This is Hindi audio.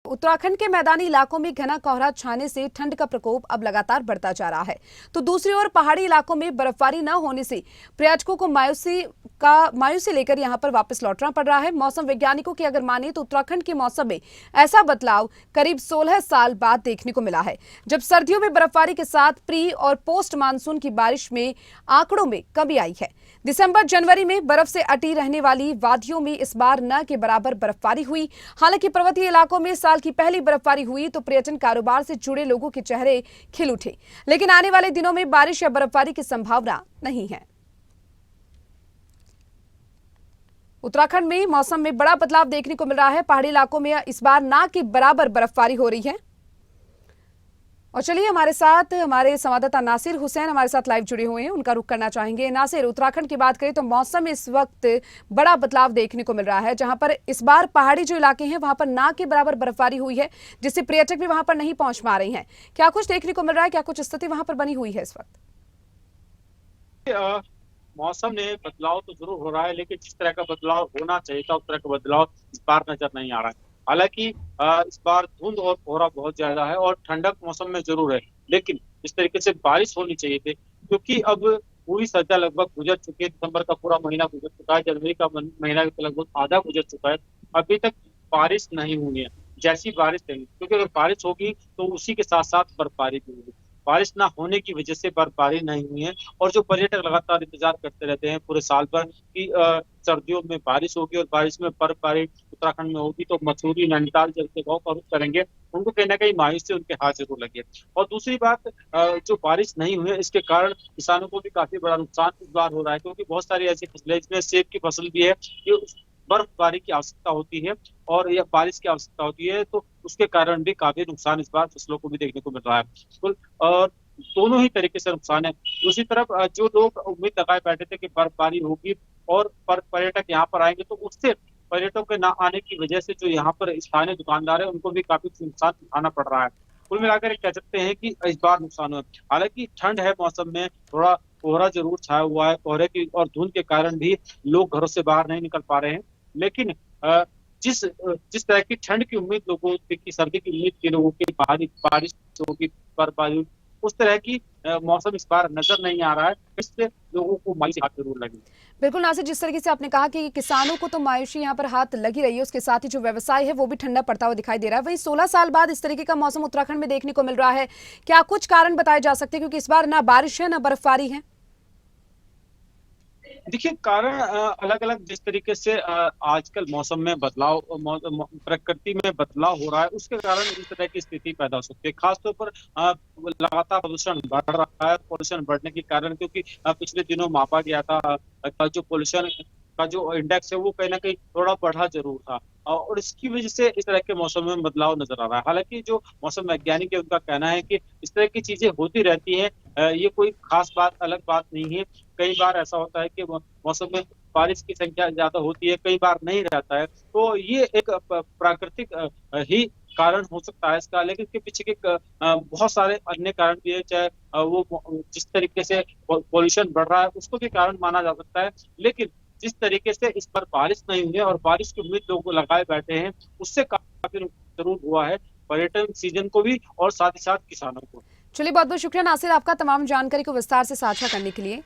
उत्तराखंड के मैदानी इलाकों में घना कोहरा छाने से ठंड का प्रकोप अब लगातार बढ़ता जा रहा है, तो दूसरी ओर पहाड़ी इलाकों में बर्फबारी न होने से पर्यटकों को मायूसी लेकर यहां पर वापस लौटना पड़ रहा है। मौसम वैज्ञानिकों की अगर माने तो उत्तराखंड के मौसम में ऐसा बदलाव करीब 16 साल बाद देखने को मिला है, जब सर्दियों में बर्फबारी के साथ प्री और पोस्ट मानसून की बारिश में आंकड़ों में कमी आई है। दिसंबर जनवरी में बर्फ से अटी रहने वाली वादियों में इस बार न के बराबर बर्फबारी हुई। हालांकि पर्वतीय इलाकों में साल की पहली बर्फबारी हुई तो पर्यटन कारोबार से जुड़े लोगों के चेहरे खिल उठे, लेकिन आने वाले दिनों में बारिश या बर्फबारी की संभावना नहीं है। उत्तराखंड में मौसम में बड़ा बदलाव देखने को मिल रहा है। पहाड़ी इलाकों में इस बार ना के बराबर बर्फबारी हो रही है। और चलिए हमारे साथ हमारे संवाददाता नासिर हुसैन हमारे साथ लाइव जुड़े हुए हैं, उनका रुख करना चाहेंगे। नासिर, उत्तराखंड की बात करें तो मौसम में इस वक्त बड़ा बदलाव देखने को मिल रहा है, जहां पर इस बार पहाड़ी जो इलाके हैं वहां पर ना के बराबर बर्फबारी हुई है, जिससे पर्यटक भी वहां पर नहीं पहुंच पा रहे हैं। क्या कुछ देखने को मिल रहा है, क्या कुछ स्थिति वहां पर बनी हुई है इस वक्त? मौसम में बदलाव तो जरूर हो रहा है, लेकिन जिस तरह का बदलाव होना चाहिए था उस तरह का बदलाव इस बार नजर नहीं आ रहा है। हालांकि इस बार धुंध और कोहरा बहुत ज्यादा है और ठंडक मौसम में जरूर है, लेकिन इस तरीके से बारिश होनी चाहिए थी, क्योंकि अब पूरी सर्दियां लगभग गुजर चुकी है। दिसंबर का पूरा महीना गुजर चुका है, जनवरी का महीना लगभग आधा गुजर चुका है, अभी तक बारिश नहीं हुई है। जैसी बारिश होगी, क्योंकि अगर बारिश होगी तो उसी के साथ साथ बर्फबारी भी होगी। बारिश ना होने की वजह से बर्फबारी नहीं हुई है, और जो पर्यटक लगातार इंतजार करते रहते हैं पूरे साल भर कि सर्दियों में बारिश होगी और बारिश में बर्फबारी उत्तराखंड में होगी तो मसूरी नैनीताल जैसे जगहों का रुख करेंगे, उनको कहीं ना कहीं मायूसी उनके हाथ जरूर लगे। और दूसरी बात, जो बारिश नहीं हुई है इसके कारण किसानों को भी काफी बड़ा नुकसान इस बार हो रहा है, क्योंकि बहुत सारी ऐसी फसलें जिसमें सेब की फसल भी है, ये बर्फबारी की आवश्यकता होती है और यह बारिश की आवश्यकता होती है, तो उसके कारण भी काफी नुकसान इस बार फसलों को भी देखने को मिल रहा है। बिल्कुल, और दोनों ही तरीके से नुकसान है। दूसरी तरफ जो लोग उम्मीद लगाए बैठे थे कि बर्फबारी होगी और पर्यटक यहाँ पर आएंगे, तो उससे पर्यटकों के ना आने की वजह से जो यहाँ पर स्थानीय दुकानदार है उनको भी काफी नुकसान उठाना पड़ रहा है। कुल मिलाकर कह सकते हैं कि इस बार नुकसान हुआ। हालांकि ठंड है, मौसम में थोड़ा कोहरा जरूर छाया हुआ है, कोहरे की और धुंध के कारण भी लोग घरों से बाहर नहीं निकल पा रहे हैं, लेकिन जिस तरह की ठंड की उम्मीद लोगों की, सर्दी की उम्मीद थी लोगों की, बारिश होगी, बर्फबारी, उस तरह की मौसम इस बार नजर नहीं आ रहा है। इससे लोगों को मायूसी हाथ जरूर लगी। बिल्कुल नासिर, जिस तरीके से आपने कहा कि किसानों को तो मायूसी यहाँ पर हाथ लगी रही है, उसके साथ ही जो व्यवसाय है वो भी ठंडा पड़ता हुआ दिखाई दे रहा है। वही 16 साल बाद इस तरीके का मौसम उत्तराखंड में देखने को मिल रहा है, क्या कुछ कारण बताए जा सकते हैं, क्योंकि इस बार ना बारिश है ना बर्फबारी है? देखिए, कारण अलग अलग, जिस तरीके से आजकल मौसम में बदलाव, प्रकृति में बदलाव हो रहा है, उसके कारण इस तरह की स्थिति पैदा हो सकती है। खासतौर पर लगातार प्रदूषण बढ़ रहा है। प्रदूषण बढ़ने के कारण, क्योंकि पिछले दिनों मापा गया था जो पोल्यूशन का जो इंडेक्स है वो कहीं ना कहीं थोड़ा बढ़ा जरूर था, और इसकी वजह से इस तरह के मौसम में बदलाव नजर आ रहा है। हालांकि जो मौसम वैज्ञानिक है उनका कहना है कि इस तरह की चीजें होती रहती हैं, ये कोई खास बात, अलग बात नहीं है। कई बार ऐसा होता है कि मौसम में बारिश की संख्या ज्यादा होती है, कई बार नहीं रहता है, तो ये एक प्राकृतिक ही कारण हो सकता है इसका। लेकिन इसके पीछे के बहुत सारे अन्य कारण भी है, चाहे वो जिस तरीके से पॉल्यूशन बढ़ रहा है उसको भी कारण माना जा सकता है, लेकिन जिस तरीके से इस पर बारिश नहीं हुई है और बारिश की उम्मीद लोग लगाए बैठे हैं, उससे काफी जरूर हुआ है पर्यटन सीजन को भी और साथ ही साथ किसानों को। चलिए, बहुत बहुत शुक्रिया नासिर आपका तमाम जानकारी को विस्तार से साझा करने के लिए।